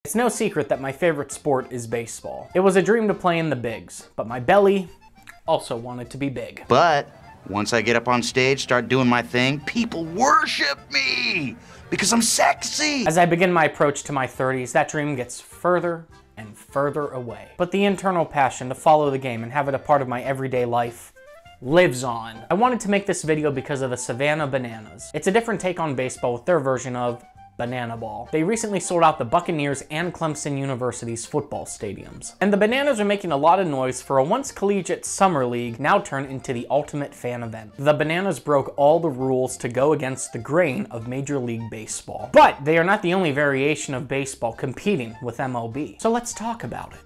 It's no secret that my favorite sport is baseball. It was a dream to play in the bigs, but my belly also wanted to be big. But once I get up on stage, start doing my thing, people worship me because I'm sexy. As I begin my approach to my 30s, that dream gets further and further away. But the internal passion to follow the game and have it a part of my everyday life lives on. I wanted to make this video because of the Savannah Bananas. It's a different take on baseball with their version of Banana Ball. They recently sold out the Buccaneers and Clemson University's football stadiums. And the Bananas are making a lot of noise for a once collegiate summer league now turned into the ultimate fan event. The Bananas broke all the rules to go against the grain of Major League Baseball. But they are not the only variation of baseball competing with MLB. So let's talk about it.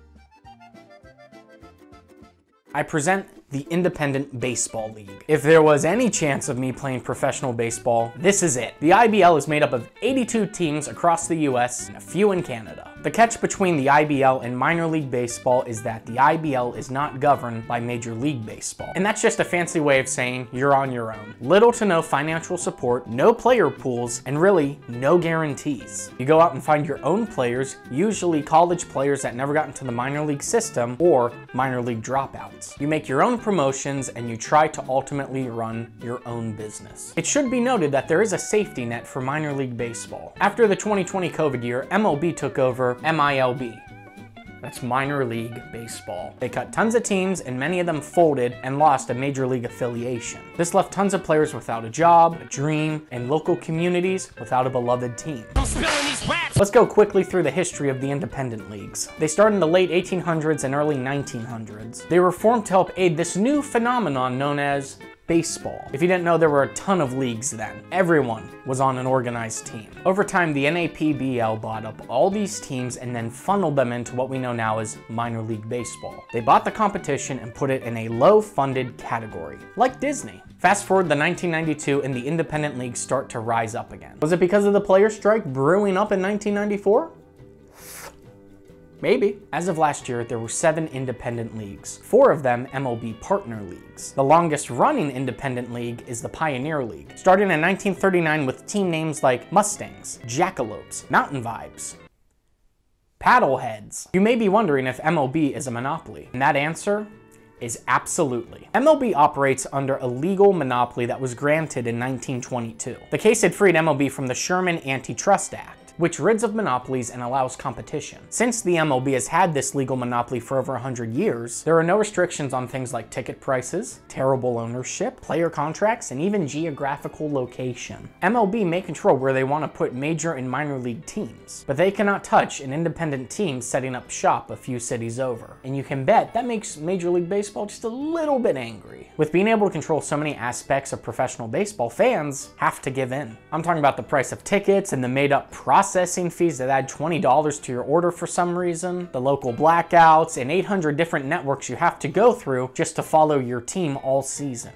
I present the Independent Baseball League. If there was any chance of me playing professional baseball, this is it. The IBL is made up of 82 teams across the US and a few in Canada. The catch between the IBL and minor league baseball is that the IBL is not governed by Major League Baseball. And that's just a fancy way of saying you're on your own. Little to no financial support, no player pools, and really no guarantees. You go out and find your own players, usually college players that never got into the minor league system or minor league dropouts. You make your own promotions and you try to ultimately run your own business. It should be noted that there is a safety net for minor league baseball. After the 2020 COVID year, MLB took over MILB. That's minor league baseball. They cut tons of teams and many of them folded and lost a major league affiliation. This left tons of players without a job, a dream, and local communities without a beloved team. Let's go quickly through the history of the independent leagues. They started in the late 1800s and early 1900s. They were formed to help aid this new phenomenon known as baseball. If you didn't know, there were a ton of leagues then. Everyone was on an organized team. Over time, the NAPBL bought up all these teams and then funneled them into what we know now as minor league baseball. They bought the competition and put it in a low-funded category, like Disney. Fast forward to 1992 and the independent leagues start to rise up again. Was it because of the player strike brewing up in 1994? Maybe. As of last year, there were 7 independent leagues, 4 of them MLB partner leagues. The longest running independent league is the Pioneer League, starting in 1939 with team names like Mustangs, Jackalopes, Mountain Vibes, Paddleheads. You may be wondering if MLB is a monopoly, and that answer is absolutely. MLB operates under a legal monopoly that was granted in 1922. The case had freed MLB from the Sherman Antitrust Act, which rids of monopolies and allows competition. Since the MLB has had this legal monopoly for over 100 years, there are no restrictions on things like ticket prices, terrible ownership, player contracts, and even geographical location. MLB may control where they want to put major and minor league teams, but they cannot touch an independent team setting up shop a few cities over. And you can bet that makes Major League Baseball just a little bit angry. With being able to control so many aspects of professional baseball, fans have to give in. I'm talking about the price of tickets and the made-up processing fees that add $20 to your order for some reason, the local blackouts, and 800 different networks you have to go through just to follow your team all season.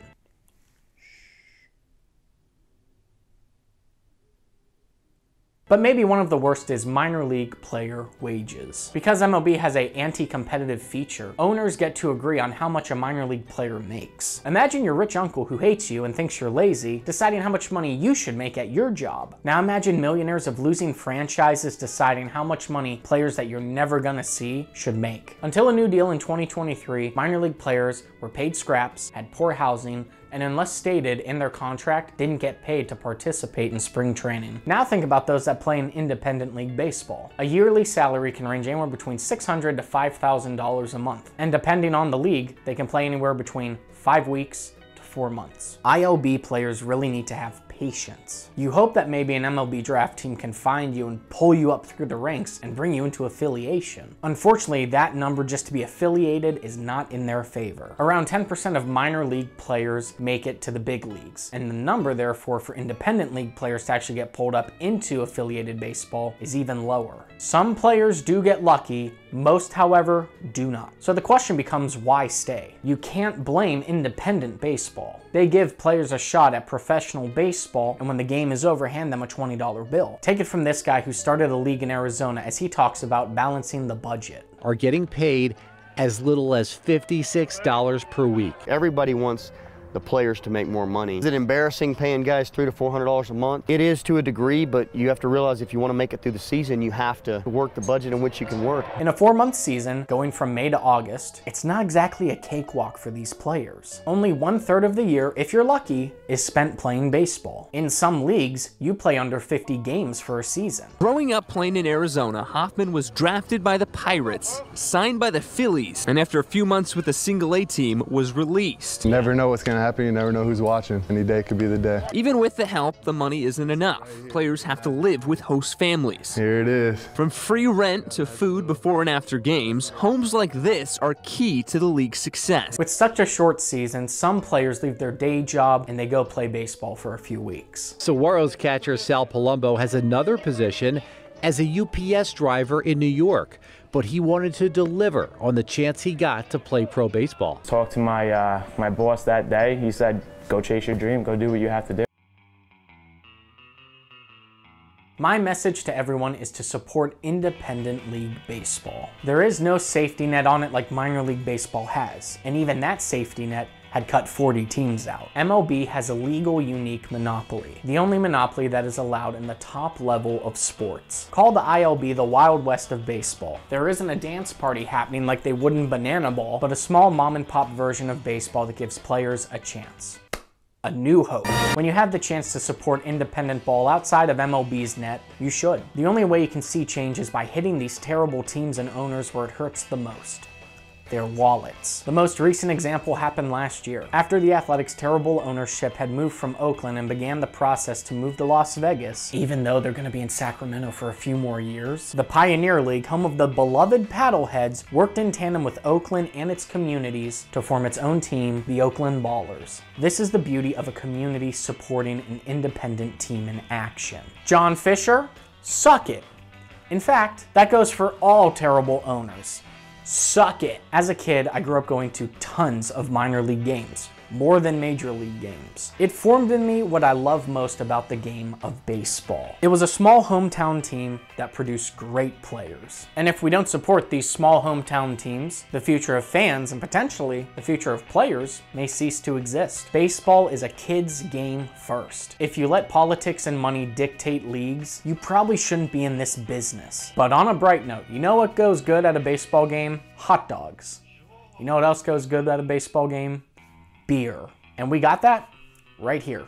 But maybe one of the worst is minor league player wages. Because MLB has an anti-competitive feature, owners get to agree on how much a minor league player makes. Imagine your rich uncle who hates you and thinks you're lazy, deciding how much money you should make at your job. Now imagine millionaires of losing franchises deciding how much money players that you're never gonna see should make. Until a new deal in 2023, minor league players were paid scraps, had poor housing, and unless stated in their contract, didn't get paid to participate in spring training. Now think about those that play in independent league baseball. A yearly salary can range anywhere between $600 to $5,000 a month, and depending on the league, they can play anywhere between 5 weeks to 4 months. ILB players really need to have patience. You hope that maybe an MLB draft team can find you and pull you up through the ranks and bring you into affiliation. Unfortunately, that number just to be affiliated is not in their favor. Around 10% of minor league players make it to the big leagues, and the number therefore for independent league players to actually get pulled up into affiliated baseball is even lower. Some players do get lucky, most however do not. So the question becomes, why stay? You can't blame independent baseball. They give players a shot at professional baseball, and when the game is over, hand them a $20 bill. Take it from this guy who started a league in Arizona as he talks about balancing the budget. Are getting paid as little as $56 per week. Everybody wants the players to make more money. Is it embarrassing paying guys $300 to $400 a month? It is to a degree, but you have to realize if you want to make it through the season, you have to work the budget in which you can work. In a 4-month season, going from May to August, it's not exactly a cakewalk for these players. Only 1/3 of the year, if you're lucky, is spent playing baseball. In some leagues, you play under 50 games for a season. Growing up playing in Arizona, Hoffman was drafted by the Pirates, signed by the Phillies, and after a few months with the single-A team, was released. You never know what's going to happen. You never know who's watching. Any day could be the day. Even with the help, the money isn't enough. Players have to live with host families. Here it is. From free rent to food before and after games, homes like this are key to the league's success. With such a short season, some players leave their day job and they go play baseball for a few weeks. Saguaro's catcher Sal Palumbo has another position as a UPS driver in New York, but he wanted to deliver on the chance he got to play pro baseball. Talked to my boss that day. He said, go chase your dream, go do what you have to do. My message to everyone is to support independent league baseball. There is no safety net on it like minor league baseball has, and even that safety net had cut 40 teams out. MLB has a legal, unique monopoly, the only monopoly that is allowed in the top level of sports. Call the ILB the Wild West of baseball. There isn't a dance party happening like they would in Banana Ball, but a small mom and pop version of baseball that gives players a chance. A new hope. When you have the chance to support independent ball outside of MLB's net, you should. The only way you can see change is by hitting these terrible teams and owners where it hurts the most. Their wallets. The most recent example happened last year. After the Athletics' terrible ownership had moved from Oakland and began the process to move to Las Vegas, even though they're going to be in Sacramento for a few more years, the Pioneer League, home of the beloved Paddleheads, worked in tandem with Oakland and its communities to form its own team, the Oakland Ballers. This is the beauty of a community supporting an independent team in action. John Fisher? Suck it. In fact, that goes for all terrible owners. Suck it. As a kid, I grew up going to tons of minor league games, more than major league games. It formed in me what I love most about the game of baseball. It was a small hometown team that produced great players. And if we don't support these small hometown teams, the future of fans and potentially the future of players may cease to exist. Baseball is a kid's game first. If you let politics and money dictate leagues, you probably shouldn't be in this business. But on a bright note, you know what goes good at a baseball game? Hot dogs. You know what else goes good at a baseball game? Beer. And we got that right here.